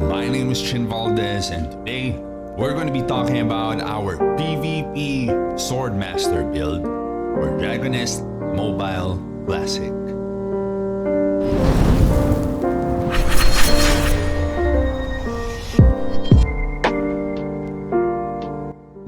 my name is Chin Valdez, and today we're going to be talking about our PvP Swordmaster build for Dragonist Mobile Classic.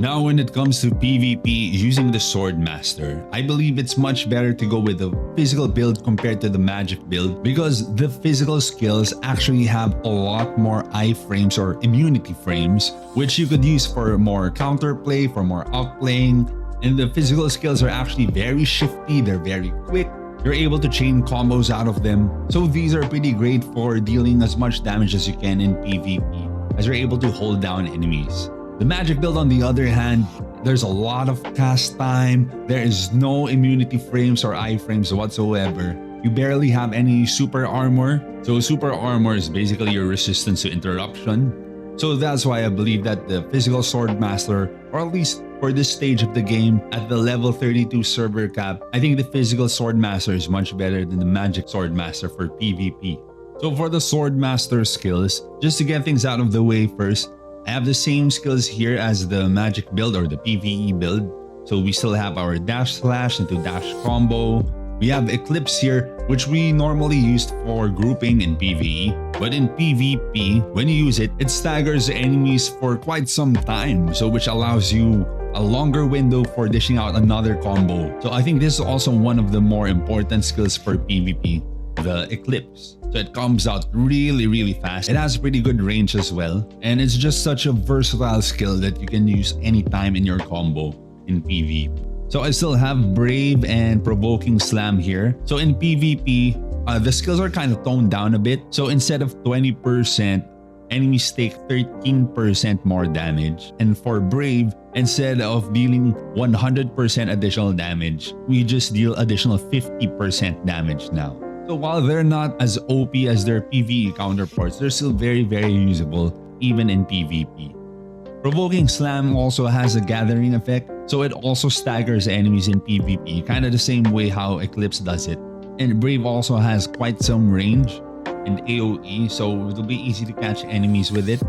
Now, when it comes to PvP using the Swordmaster, I believe it's much better to go with the physical build compared to the magic build because the physical skills actually have a lot more iframes or immunity frames, which you could use for more counterplay, for more outplaying, and the physical skills are actually very shifty, they're very quick, you're able to chain combos out of them, so these are pretty great for dealing as much damage as you can in PvP, as you're able to hold down enemies. The magic build, on the other hand, there's a lot of cast time, there is no immunity frames or iframes whatsoever. You barely have any super armor. So super armor is basically your resistance to interruption. So that's why I believe that the physical Swordmaster, or at least for this stage of the game, at the level 32 server cap, I think the physical Swordmaster is much better than the magic Swordmaster for PvP. So for the Swordmaster skills, just to get things out of the way first, I have the same skills here as the magic build or the PvE build. So we still have our dash slash into dash combo. We have Eclipse here, which we normally used for grouping in PvE. But in PvP, when you use it, it staggers enemies for quite some time. So which allows you a longer window for dishing out another combo. So I think this is also one of the more important skills for PvP, the Eclipse. So it comes out really fast. It has pretty good range as well. And it's just such a versatile skill that you can use anytime in your combo in PvP. So I still have Brave and Provoking Slam here. So in PvP, the skills are kind of toned down a bit. So instead of 20%, enemies take 13% more damage. And for Brave, instead of dealing 100% additional damage, we just deal additional 50% damage now. So while they're not as OP as their PvE counterparts, they're still very usable even in PvP. Provoking Slam also has a gathering effect, so it also staggers enemies in PvP, kind of the same way how Eclipse does it. And Brave also has quite some range and AoE, so it'll be easy to catch enemies with it.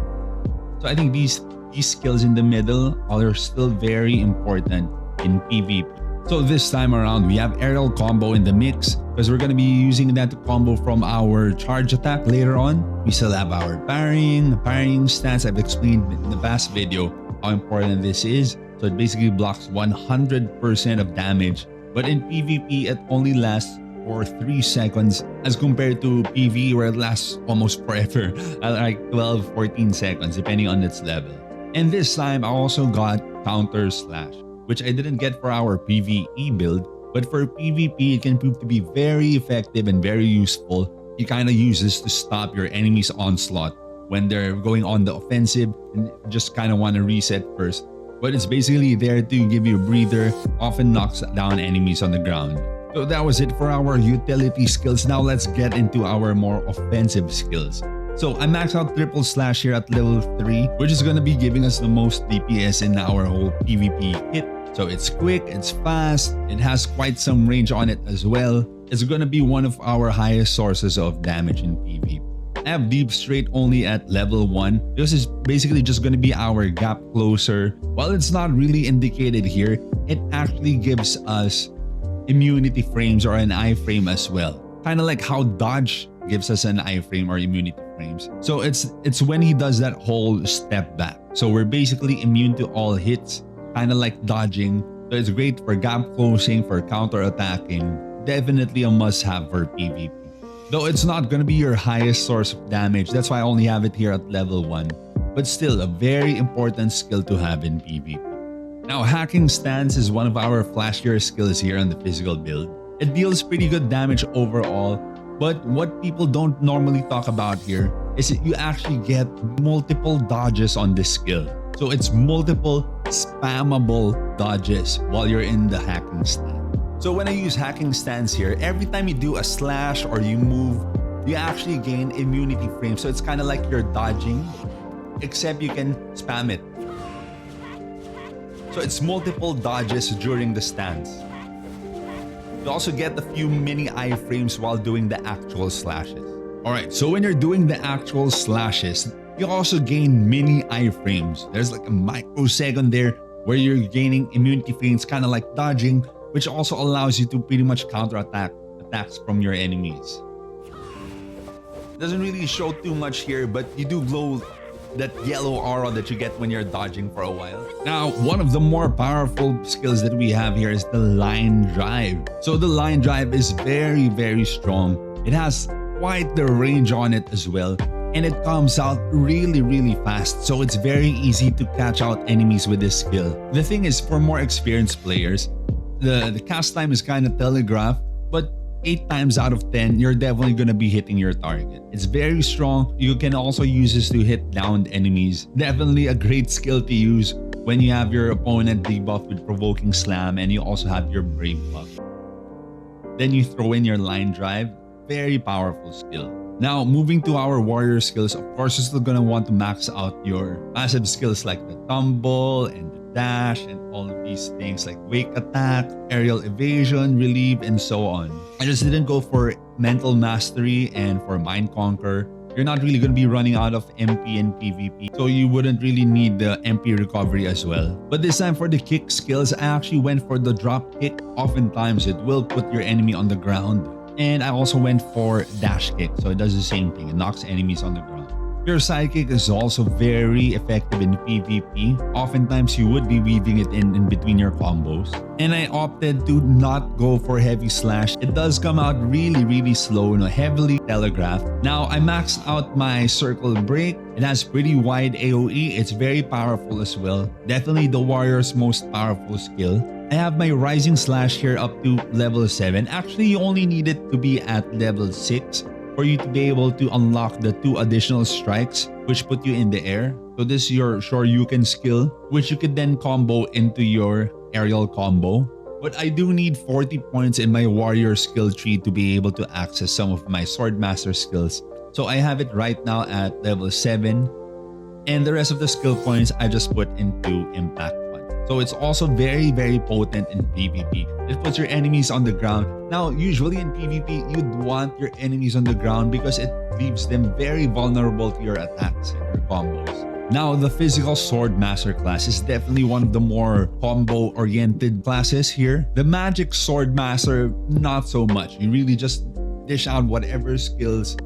So I think these skills in the middle are still very important in PvP. So this time around, we have aerial combo in the mix because we're going to be using that combo from our charge attack later on. We still have our parrying stance. I've explained in the past video how important this is. So it basically blocks 100% of damage. But in PvP, it only lasts for 3 seconds as compared to PvE where it lasts almost forever, at like 12-14 seconds depending on its level. And this time, I also got counter slash, which I didn't get for our PvE build, but for PvP it can prove to be very effective and very useful. You kind of use this to stop your enemy's onslaught when they're going on the offensive and just kind of want to reset first. But it's basically there to give you a breather, often knocks down enemies on the ground. So that was it for our utility skills. Now let's get into our more offensive skills. So I maxed out triple slash here at level 3, which is going to be giving us the most DPS in our whole PvP kit. So it's quick, it's fast, it has quite some range on it as well. It's going to be one of our highest sources of damage in PvP. I have deep straight only at level 1. This is basically just going to be our gap closer. While it's not really indicated here, it actually gives us immunity frames or an iframe as well. Kind of like how dodge gives us an iframe or immunity frames. So it's when he does that whole step back. So we're basically immune to all hits, kind of like dodging. So it's great for gap closing, for counter attacking. Definitely a must-have for PvP. Though it's not going to be your highest source of damage, that's why I only have it here at level 1. But still a very important skill to have in PvP. Now, Hacking Stance is one of our flashier skills here on the physical build. It deals pretty good damage overall, but what people don't normally talk about here is that you actually get multiple dodges on this skill. So it's multiple spammable dodges while you're in the Hacking Stance. So when I use Hacking Stance here, every time you do a slash or you move, you actually gain immunity frames. So it's kind of like you're dodging, except you can spam it. So it's multiple dodges during the stance. You also get a few mini iframes while doing the actual slashes. Alright, so when you're doing the actual slashes, You also gain mini iframes. There's like a microsecond there where you're gaining immunity feints, kind of like dodging, which also allows you to pretty much counterattack attacks from your enemies. Doesn't really show too much here, but you do glow that yellow aura that you get when you're dodging for a while. Now, one of the more powerful skills that we have here is the line drive. So the line drive is very, very strong. It has quite the range on it as well. And it comes out really, really fast. So it's very easy to catch out enemies with this skill. The thing is, for more experienced players, the cast time is kind of telegraphed, but 8 times out of 10, you're definitely going to be hitting your target. It's very strong. You can also use this to hit downed enemies. Definitely a great skill to use when you have your opponent debuffed with provoking slam and you also have your brave buff. Then you throw in your line drive. Very powerful skill. Now, moving to our warrior skills, of course, you're still going to want to max out your passive skills like the tumble and the dash and all of these things like wake attack, aerial evasion, relieve, and so on. I just didn't go for mental mastery and for mind conquer. You're not really going to be running out of MP and PvP, so you wouldn't really need the MP recovery as well. But this time for the kick skills, I actually went for the drop kick. Oftentimes, it will put your enemy on the ground. And I also went for dash kick, so it does the same thing. It knocks enemies on the ground. Your sidekick is also very effective in PvP. Oftentimes, you would be weaving it in between your combos. And I opted to not go for heavy slash. It does come out really, really slow, heavily telegraphed. Now, I maxed out my circle break. It has pretty wide AoE. It's very powerful as well. Definitely the warrior's most powerful skill. I have my rising slash here up to level 7. Actually, you only need it to be at level 6 for you to be able to unlock the 2 additional strikes which put you in the air. So this is your Shoryuken skill, which you could then combo into your aerial combo. But I do need 40 points in my warrior skill tree to be able to access some of my Swordmaster skills. So I have it right now at level 7. And the rest of the skill points I just put into impact. So it's also very, very potent in PvP. It puts your enemies on the ground. Now, usually in PvP, you'd want your enemies on the ground because it leaves them very vulnerable to your attacks and your combos. Now, the physical Swordmaster class is definitely one of the more combo-oriented classes here. The magic Swordmaster, not so much. You really just dish out whatever skills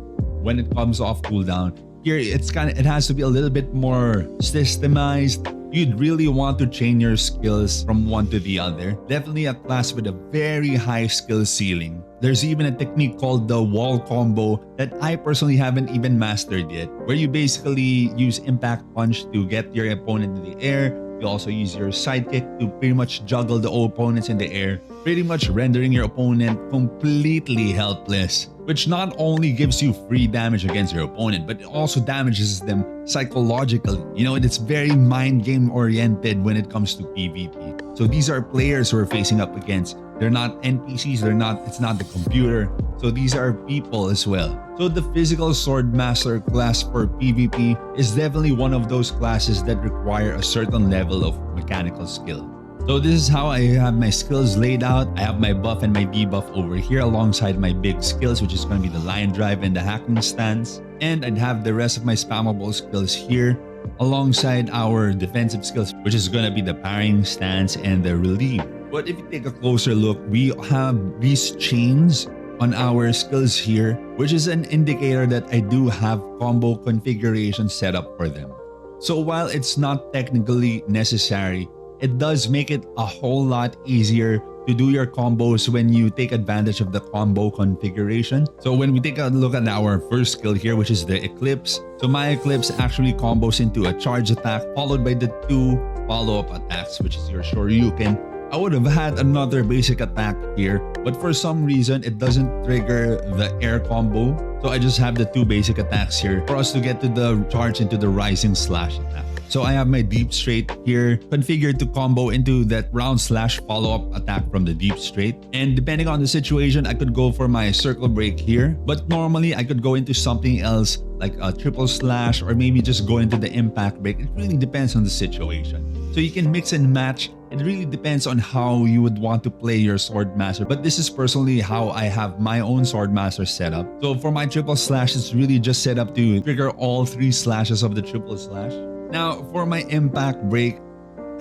when it comes off cooldown. Here, it has to be a little bit more systemized. You'd really want to chain your skills from one to the other. Definitely a class with a very high skill ceiling. There's even a technique called the wall combo that I personally haven't even mastered yet, where you basically use impact punch to get your opponent in the air. You also use your sidekick to pretty much juggle the opponents in the air, pretty much rendering your opponent completely helpless, which not only gives you free damage against your opponent, but it also damages them psychologically. It's very mind game oriented when it comes to PvP. So these are players who are facing up against. They're not NPCs, it's not the computer. So these are people as well. So the physical Swordmaster class for PvP is definitely one of those classes that require a certain level of mechanical skill. So this is how I have my skills laid out. I have my buff and my debuff over here alongside my big skills, which is going to be the line drive and the hacking stance. And I'd have the rest of my spammable skills here alongside our defensive skills, which is going to be the parrying stance and the relieve. But if you take a closer look, we have these chains on our skills here, which is an indicator that I do have combo configuration set up for them. So while it's not technically necessary, it does make it a whole lot easier to do your combos when you take advantage of the combo configuration. So when we take a look at our first skill here, which is the Eclipse. So my Eclipse actually combos into a charge attack followed by the 2 follow-up attacks, which is your Shoryuken. I would have had another basic attack here, but for some reason, it doesn't trigger the air combo. So I just have the 2 basic attacks here for us to get to the charge into the rising slash attack. So I have my deep straight here configured to combo into that round slash follow-up attack from the deep straight. And depending on the situation, I could go for my circle break here. But normally, I could go into something else like a triple slash or maybe just go into the impact break. It really depends on the situation. So you can mix and match It really depends on how you would want to play your Swordmaster, but this is personally how I have my own Swordmaster setup. So for my triple slash, it's really just set up to trigger all 3 slashes of the triple slash. Now for my impact break,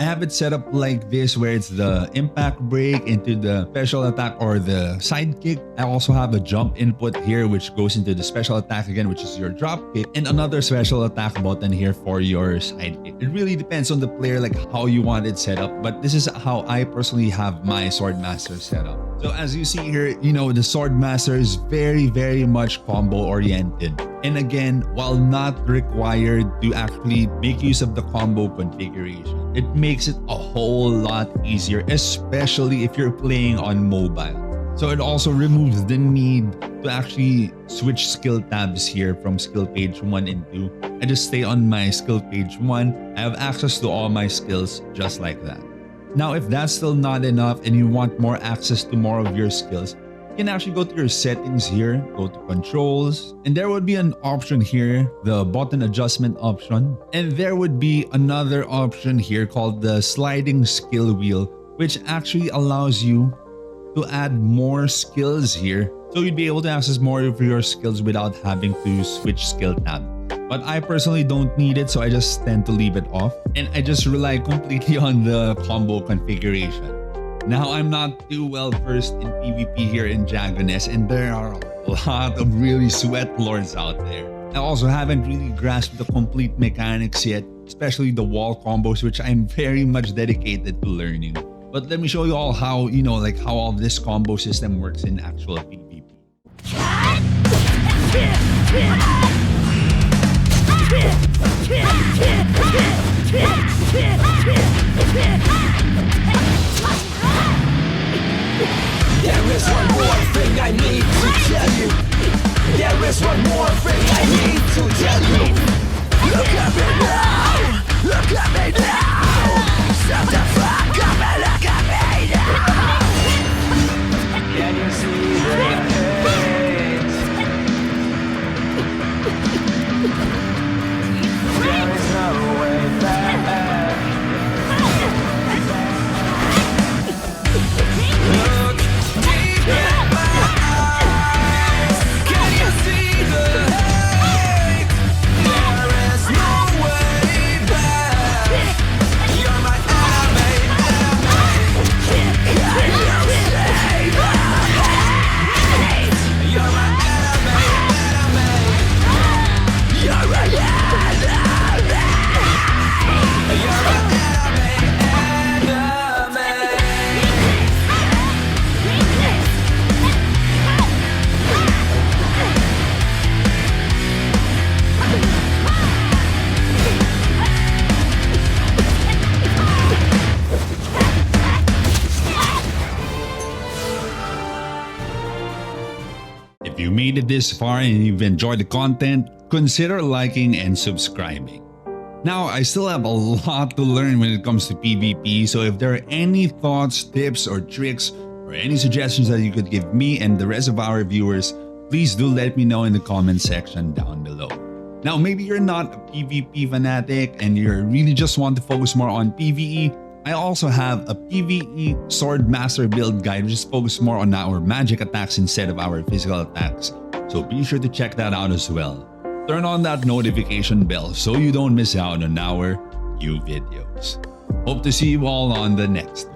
I have it set up like this, where it's the impact break into the special attack or the sidekick. I also have a jump input here, which goes into the special attack again, which is your drop kick, and another special attack button here for your sidekick. It really depends on the player, like how you want it set up, but this is how I personally have my Swordmaster set up. So as you see here, you know, the Swordmaster is very much combo oriented. And again, while not required to actually make use of the combo configuration, it makes it a whole lot easier, especially if you're playing on mobile. So it also removes the need to actually switch skill tabs here from skill page 1 and 2. I just stay on my skill page 1. I have access to all my skills just like that. Now, if that's still not enough and you want more access to more of your skills, you can actually go to your settings here, go to controls, and there would be an option here, the button adjustment option. And there would be another option here called the sliding skill wheel, which actually allows you to add more skills here. So you'd be able to access more of your skills without having to switch skill tab. But I personally don't need it, so I just tend to leave it off. And I just rely completely on the combo configuration. Now, I'm not too well versed in PvP here in Dragoness, and there are a lot of really sweat lords out there. I also haven't really grasped the complete mechanics yet, especially the wall combos, which I'm very much dedicated to learning. But let me show you all how, you know, like how all this combo system works in actual PvP. There is one more thing I need to tell you. There is one more thing I need to tell you. Look at me now. Look at me now. Shut the fuck up and look at me now. Can you see the hate? There is no way back. Look deep in my eyes. Can you see the hate? There is no way back. You're my enemy, enemy. Can you see the hate? You're my enemy, enemy. You're my enemy. You're my enemy, enemy. If you made it this far and you've enjoyed the content, consider liking and subscribing. Now, I still have a lot to learn when it comes to PvP, so if there are any thoughts, tips, or tricks, or any suggestions that you could give me and the rest of our viewers, please do let me know in the comment section down below. Now, maybe you're not a PvP fanatic and you really just want to focus more on PvE. I also have a PvE Swordmaster build guide which is focused more on our magic attacks instead of our physical attacks. So be sure to check that out as well. Turn on that notification bell so you don't miss out on our new videos. Hope to see you all on the next one.